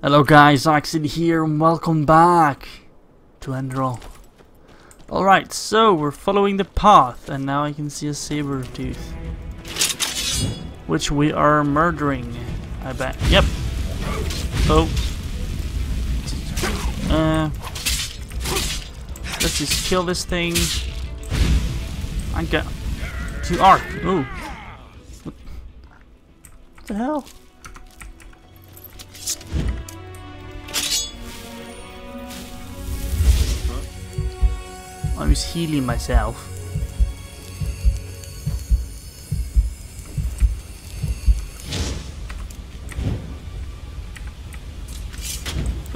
Hello guys, Oxid here and welcome back to Enderal. Alright, so we're following the path and now I can see a saber tooth, which we are murdering, I bet. Yep. Oh. Let's just kill this thing. I got to arc. Ooh. What the hell? I was healing myself.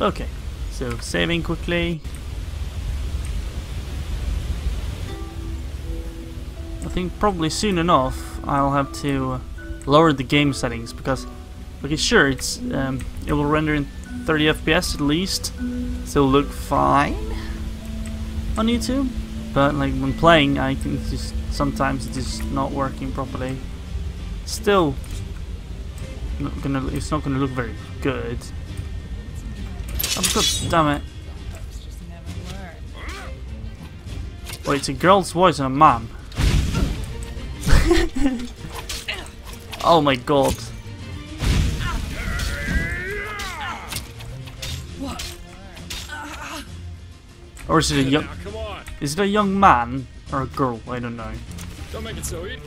Okay, so saving quickly. I think probably soon enough I'll have to lower the game settings because, okay, sure, it will render in 30 FPS at least, so it'll look fine on YouTube, but like when playing, I think just sometimes it's just not working properly. Still, it's not gonna look very good. Oh god damn it! Wait, it's a girl's voice and a man. Oh my god! Or is it a young? Is it a young man or a girl? I don't know. Don't make it so easy.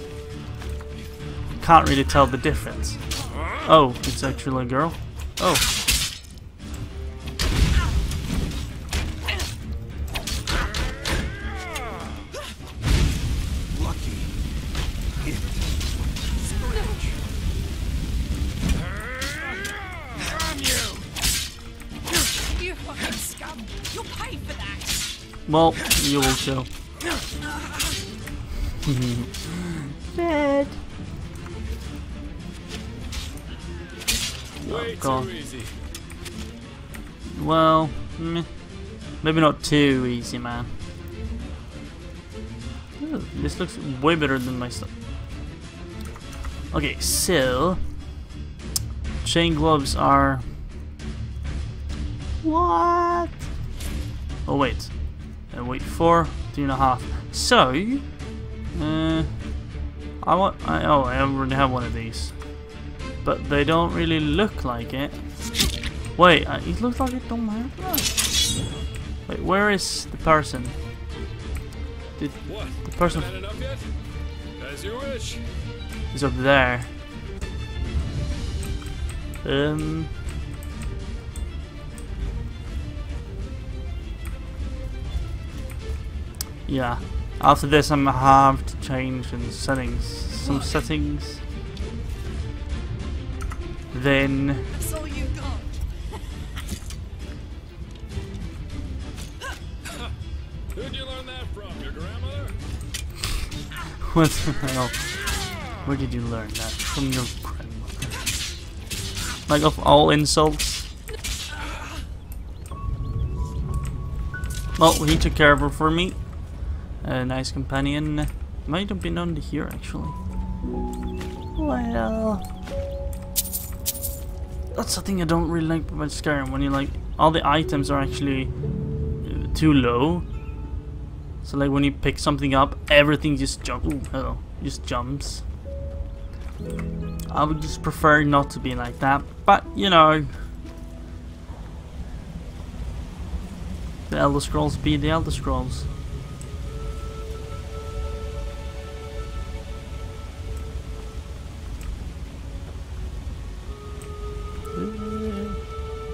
Can't really tell the difference. Oh, it's actually a girl. Oh. Lucky. You fucking scum! You'll pay for that! Well, you will show. Dead. Way God. too easy. Well, maybe not too easy, man. Ooh, this looks way better than my stuff. Okay, so chain gloves are what? Oh wait. Wait, 4, 3.5. So, I already have one of these, but they don't really look like it. Wait, it looks like it don't have that. Wait, where is the person? Did What? the person Had enough yet? As you wish. is up there? Yeah. After this, I'm gonna have to change some settings. Then That's all you got. Who'd you learn that from? Your grandmother? what the hell? Where did you learn that? From your grandmother? Like, of all insults. Well, he took care of her for me. A nice companion. Might have been under here actually. Well, that's the thing I don't really like about Skyrim, when you like all the items are actually too low. So like when you pick something up, everything just just jumps. I would just prefer not to be like that, but you know, the Elder Scrolls be the Elder Scrolls.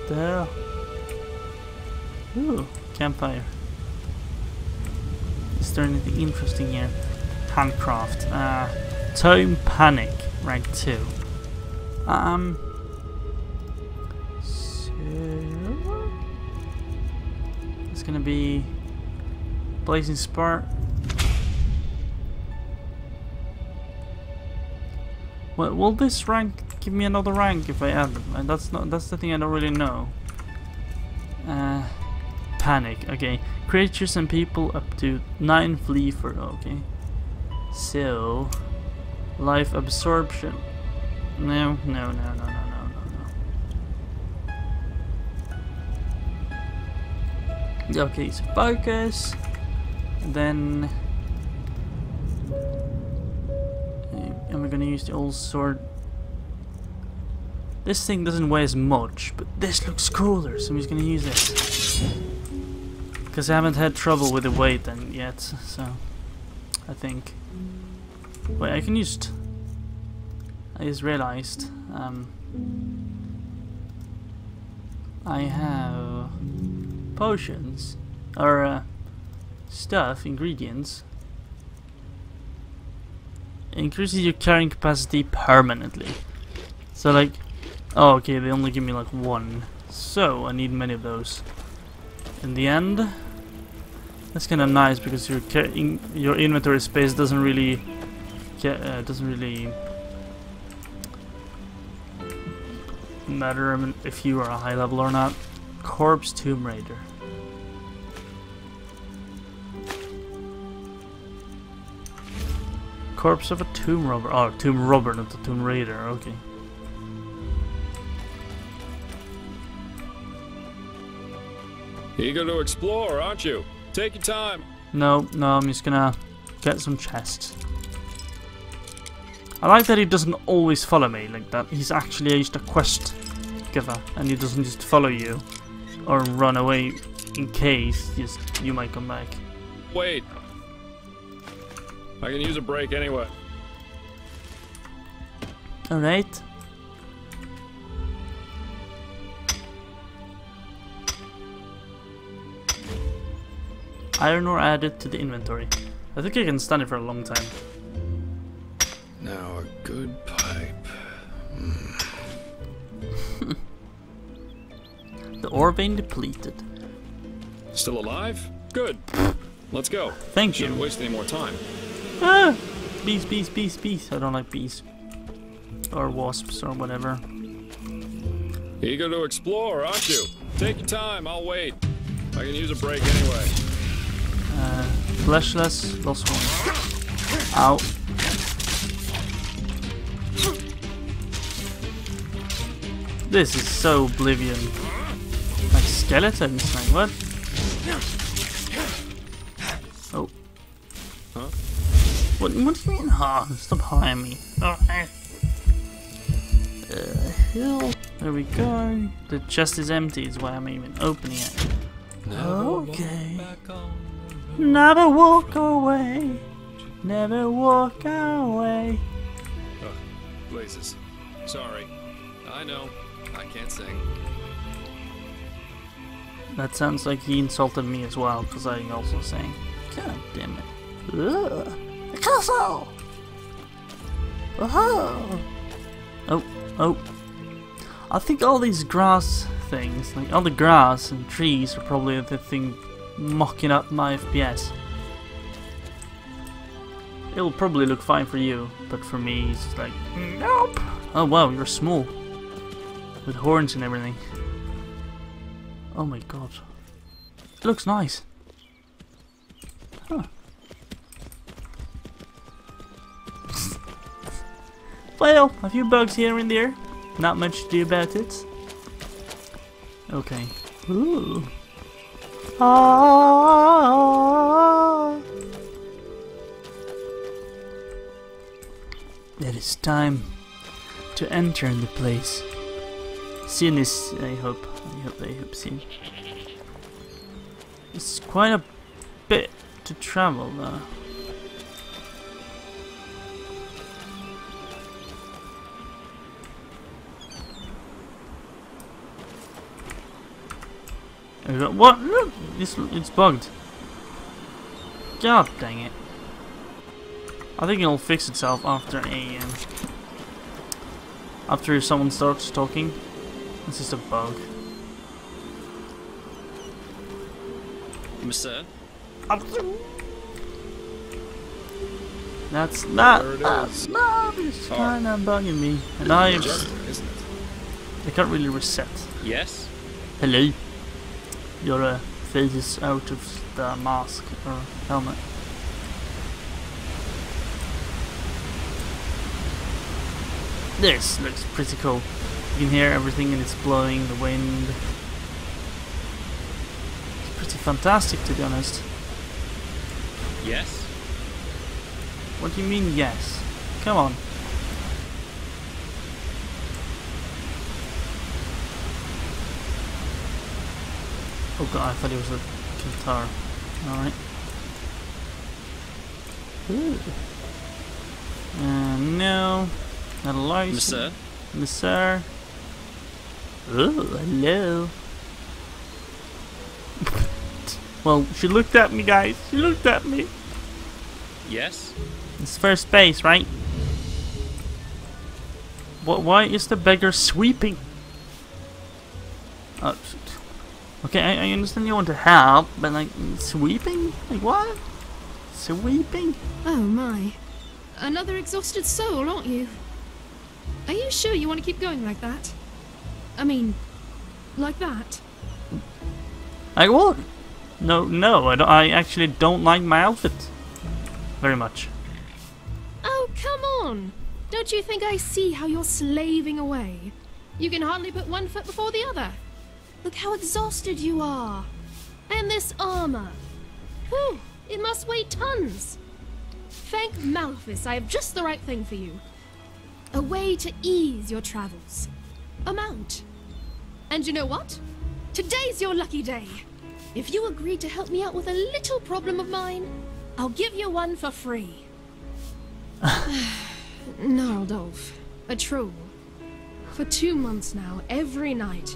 The hell? Ooh, campfire. Is there anything interesting here? Handcraft. Tome Panic, rank 2. So it's gonna be Blazing Spark. Well, will this rank give me another rank if I add them? And that's the thing I don't really know. Panic. Okay, creatures and people up to 9 flee for. Okay, so life absorption. No. Okay, so focus. Then and we're gonna use the old sword. This thing doesn't weigh as much, but this looks cooler, so I'm just gonna use this. Because I haven't had trouble with the weight then yet, so I think. Wait, I just realized I have potions or stuff, ingredients. Increases your carrying capacity permanently. So like, oh okay, they only give me like one. So I need many of those. In the end, that's kind of nice because your inventory space doesn't really matter if you are a high level or not. Corpse Tomb Raider. Corpse of a tomb robber. Oh, tomb robber, not a tomb raider. Okay. Eager to explore, aren't you? Take your time. No, I'm just gonna get some chests. I like that he doesn't always follow me like that. He's actually just a quest giver, and he doesn't just follow you or run away in case you might come back. Wait. I can use a break anyway. Alright. Iron ore added to the inventory. I think I can stand it for a long time. Now a good pipe. The ore vein depleted. Still alive? Good. Let's go. Thank you. Shouldn't waste any more time. Ah! Bees, bees, bees, bees. I don't like bees. Or wasps or whatever. Eager to explore, aren't you? Take your time, I'll wait. I can use a break anyway. Fleshless, lost one. Ow. This is so Oblivion. Like skeletons, like what? Oh. Huh? What do you mean, huh? Stop hiring me. Hill. There we go. The chest is empty, is why I'm even opening it. Okay. Never walk away. Never walk away. Ugh, blazes. Sorry. I know. I can't sing. That sounds like he insulted me as well, because I also sang. God damn it. Ugh. The castle! Oh. Oh. I think all these grass things, like all the grass and trees, are probably the thing mocking up my FPS. It'll probably look fine for you, but for me, it's just like, nope! Oh wow, you're small. With horns and everything. Oh my god. It looks nice. Huh. Well, a few bugs here and there. Not much to do about it. Okay. Ooh. Ah. It is time to enter the place. Soon is, I hope soon. It's quite a bit to travel though. What? Look! It's bugged. God dang it. I think it'll fix itself after after someone starts talking. It's just a bug. Mister? That's not. It's kind of bugging me. And I can't really reset. Yes? Hello. Your face is out of the mask or helmet. This looks pretty cool. You can hear everything and it's blowing, the wind. It's pretty fantastic, to be honest. Yes? What do you mean, yes? Come on. Oh god, I thought it was a guitar. Alright. No. Not a license. Monsieur? Monsieur. Oh, hello. Well, she looked at me, guys. She looked at me. Yes? It's first base, right? What? Why is the beggar sweeping? Okay, I understand you want to help, but like, sweeping? Like what? Sweeping? Oh my. Another exhausted soul, aren't you? Are you sure you want to keep going like that? I mean, like that? Like what? No, I actually don't like my outfit very much. Oh, come on! Don't you think I see how you're slaving away? You can hardly put one foot before the other. Look how exhausted you are. And this armor. Whew, it must weigh tons. Thank Malphus, I have just the right thing for you. A way to ease your travels. A mount. And you know what? Today's your lucky day. If you agree to help me out with a little problem of mine, I'll give you one for free. Gnarldolf, a troll. For 2 months now, every night,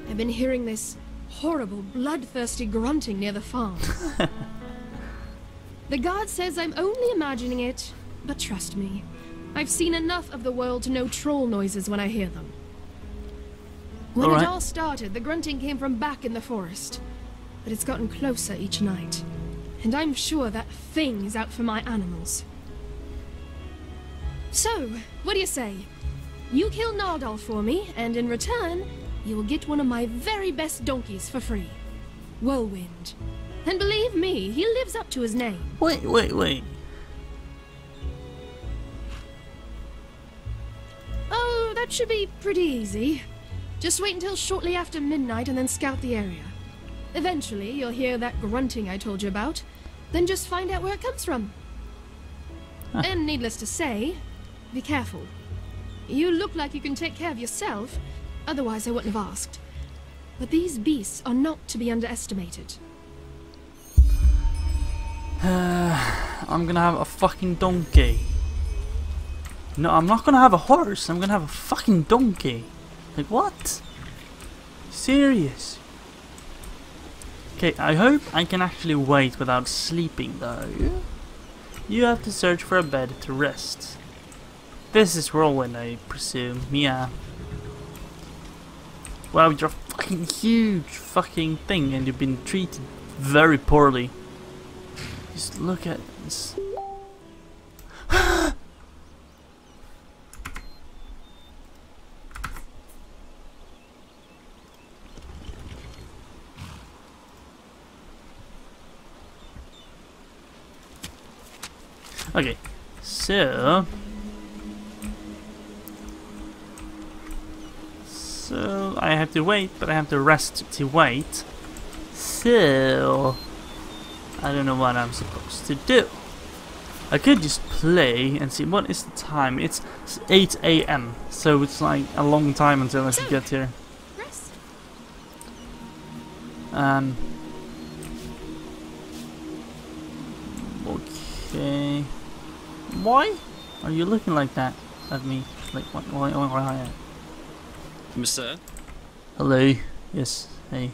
I've been hearing this horrible, bloodthirsty grunting near the farm. The guard says I'm only imagining it, but trust me, I've seen enough of the world to know troll noises when I hear them. When it all started, the grunting came from back in the forest, but it's gotten closer each night, and I'm sure that thing is out for my animals. So, what do you say? You kill Gnarldolf for me, and in return, you will get one of my very best donkeys for free. Whirlwind. And believe me, he lives up to his name. Wait. Oh, that should be pretty easy. Just wait until shortly after midnight and then scout the area. Eventually, you'll hear that grunting I told you about, then just find out where it comes from. Huh. And needless to say, be careful. You look like you can take care of yourself, otherwise I wouldn't have asked. But these beasts are not to be underestimated. I'm gonna have a fucking donkey. No, I'm not gonna have a horse. I'm gonna have a fucking donkey. Like what? Serious? Okay, I hope I can actually wait without sleeping though. You have to search for a bed to rest. This is Whirlwind, I presume. Yeah. Wow, you're a fucking huge fucking thing and you've been treated very poorly. Just look at this. Okay, so I have to wait, but I have to rest to wait. So I don't know what I'm supposed to do. I could just play and see what is the time. It's 8 AM, so it's like a long time until I should get here. Rest. Okay. Why are you looking like that at me? Like what? Why? Monsieur? Hello. Yes. Hey.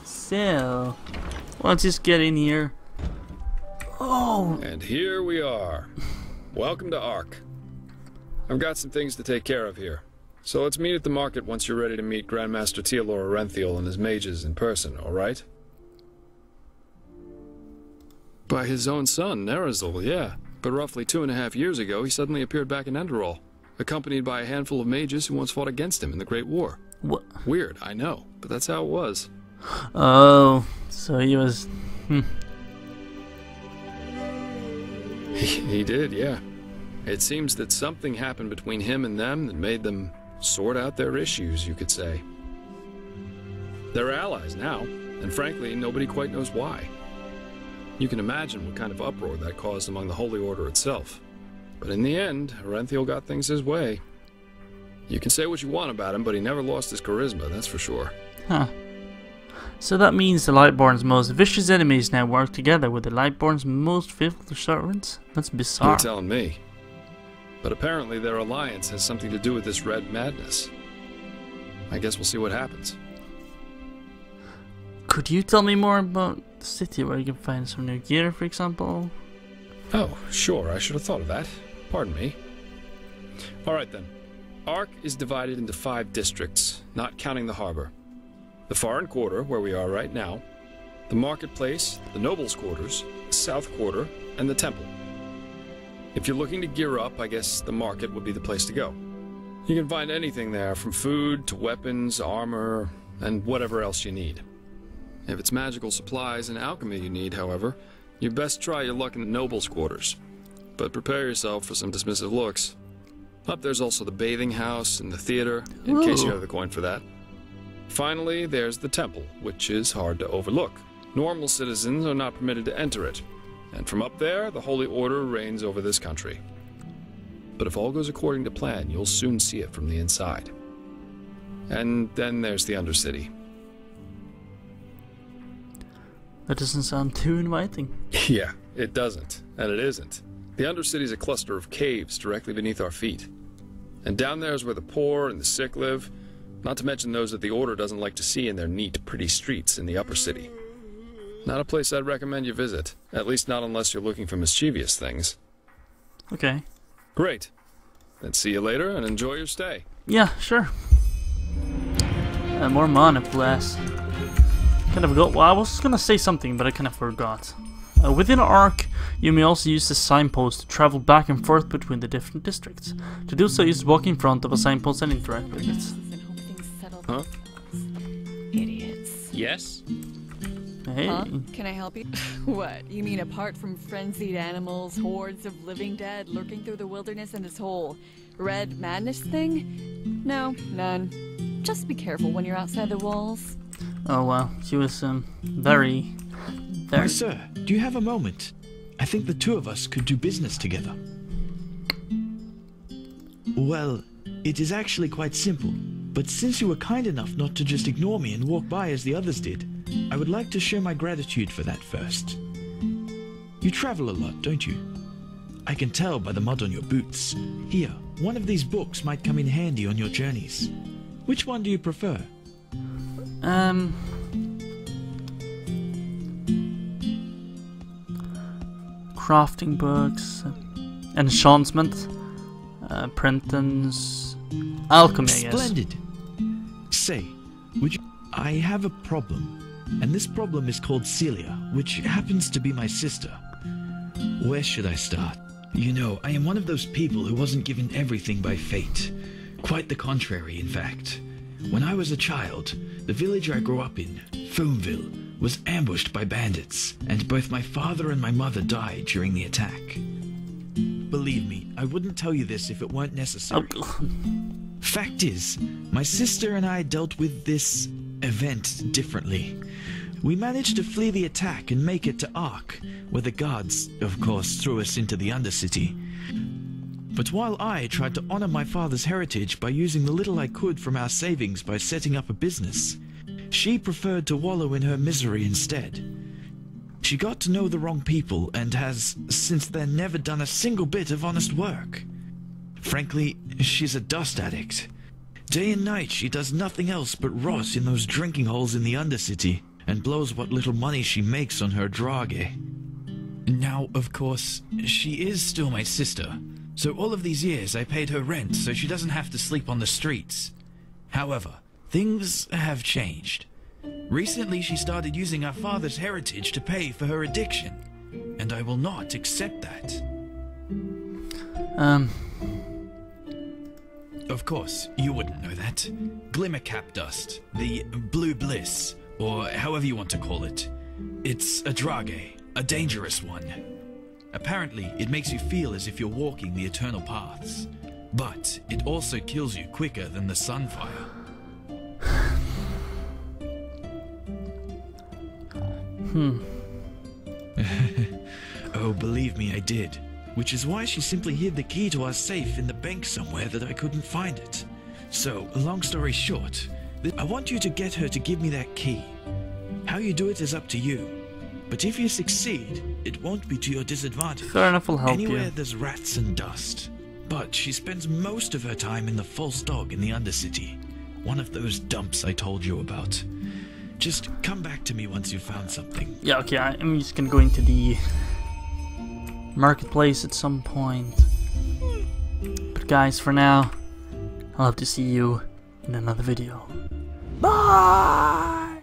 So, let's just get in here. Oh. And here we are. Welcome to Ark. I've got some things to take care of here. So let's meet at the market once you're ready to meet Grandmaster Tealor Orenthiel and his mages in person, alright? By his own son, Nerazil, yeah. But roughly 2.5 years ago, he suddenly appeared back in Enderal, accompanied by a handful of mages who once fought against him in the Great War. What? Weird, I know, but that's how it was. Oh, so he was... He did, yeah. It seems that something happened between him and them that made them sort out their issues, you could say. They're allies now, and frankly, nobody quite knows why. You can imagine what kind of uproar that caused among the Holy Order itself. But in the end, Orenthil got things his way. You can say what you want about him, but he never lost his charisma, that's for sure. Huh. So that means the Lightborn's most vicious enemies now work together with the Lightborn's most faithful servants? That's bizarre. You're telling me. But apparently their alliance has something to do with this red madness. I guess we'll see what happens. Could you tell me more about the city where you can find some new gear, for example? Oh, sure, I should have thought of that. Pardon me. Alright then. Ark is divided into 5 districts, not counting the harbor. The Foreign Quarter, where we are right now, the Marketplace, the Nobles' Quarters, the South Quarter, and the Temple. If you're looking to gear up, I guess the market would be the place to go. You can find anything there, from food to weapons, armor, and whatever else you need. If it's magical supplies and alchemy you need, however, you best try your luck in the Nobles' Quarters. But prepare yourself for some dismissive looks. Up there's also the bathing house and the theater, in case you have the coin for that. Finally, there's the temple, which is hard to overlook. Normal citizens are not permitted to enter it, and from up there, the Holy Order reigns over this country. But if all goes according to plan, you'll soon see it from the inside. And then there's the Undercity. That doesn't sound too inviting. Yeah, it doesn't, and it isn't. The Undercity's a cluster of caves directly beneath our feet. And down there is where the poor and the sick live, not to mention those that the Order doesn't like to see in their neat, pretty streets in the upper city. Not a place I'd recommend you visit, at least not unless you're looking for mischievous things. Okay. Great. Then see you later and enjoy your stay. Yeah, sure. More mana, bless. Kind of forgot. Well, I was gonna say something, but I kind of forgot. Within Ark, you may also use the signpost to travel back and forth between the different districts. To do so, use walk in front of a signpost and interact with it. Huh? Idiots. Yes? Hey. Huh? Can I help you? What? You mean apart from frenzied animals, hordes of living dead lurking through the wilderness and this whole red madness thing? No, none. Just be careful when you're outside the walls. Oh wow, she was very. Why, sir, do you have a moment? I think the two of us could do business together. Well, it is actually quite simple, but since you were kind enough not to just ignore me and walk by as the others did, I would like to show my gratitude for that first. You travel a lot, don't you? I can tell by the mud on your boots. Here, one of these books might come in handy on your journeys. Which one do you prefer? Crafting books, enchantment, Prenton's alchemy, I guess. Splendid. Say, would you... I have a problem, and this problem is called Celia, which happens to be my sister. Where should I start? You know, I am one of those people who wasn't given everything by fate. Quite the contrary, in fact. When I was a child, the village I grew up in, Foamville, was ambushed by bandits, and both my father and my mother died during the attack. Believe me, I wouldn't tell you this if it weren't necessary. Fact is, my sister and I dealt with this event differently. We managed to flee the attack and make it to Ark, where the guards, of course, threw us into the Undercity. But while I tried to honor my father's heritage by using the little I could from our savings by setting up a business, she preferred to wallow in her misery instead. She got to know the wrong people and has, since then, never done a single bit of honest work. Frankly, she's a dust addict. Day and night she does nothing else but rot in those drinking holes in the Undercity and blows what little money she makes on her drage. Now, of course, she is still my sister, so all of these years I paid her rent so she doesn't have to sleep on the streets. However, things have changed. Recently she started using our father's heritage to pay for her addiction, and I will not accept that. Of course, you wouldn't know that. Glimmercap dust, the blue bliss, or however you want to call it. It's a drage, a dangerous one. Apparently, it makes you feel as if you're walking the eternal paths. But it also kills you quicker than the sunfire. Oh, believe me, I did. Which is why she simply hid the key to our safe in the bank somewhere that I couldn't find it. So, long story short, I want you to get her to give me that key. How you do it is up to you. But if you succeed, it won't be to your disadvantage. Fair enough, I'll help Anywhere you. there's rats and dust. But she spends most of her time in the false dog in the Undercity. One of those dumps I told you about. Just come back to me once you've found something. Yeah, okay, I'm just gonna go into the marketplace at some point. But guys, for now, I'll have to see you in another video. Bye!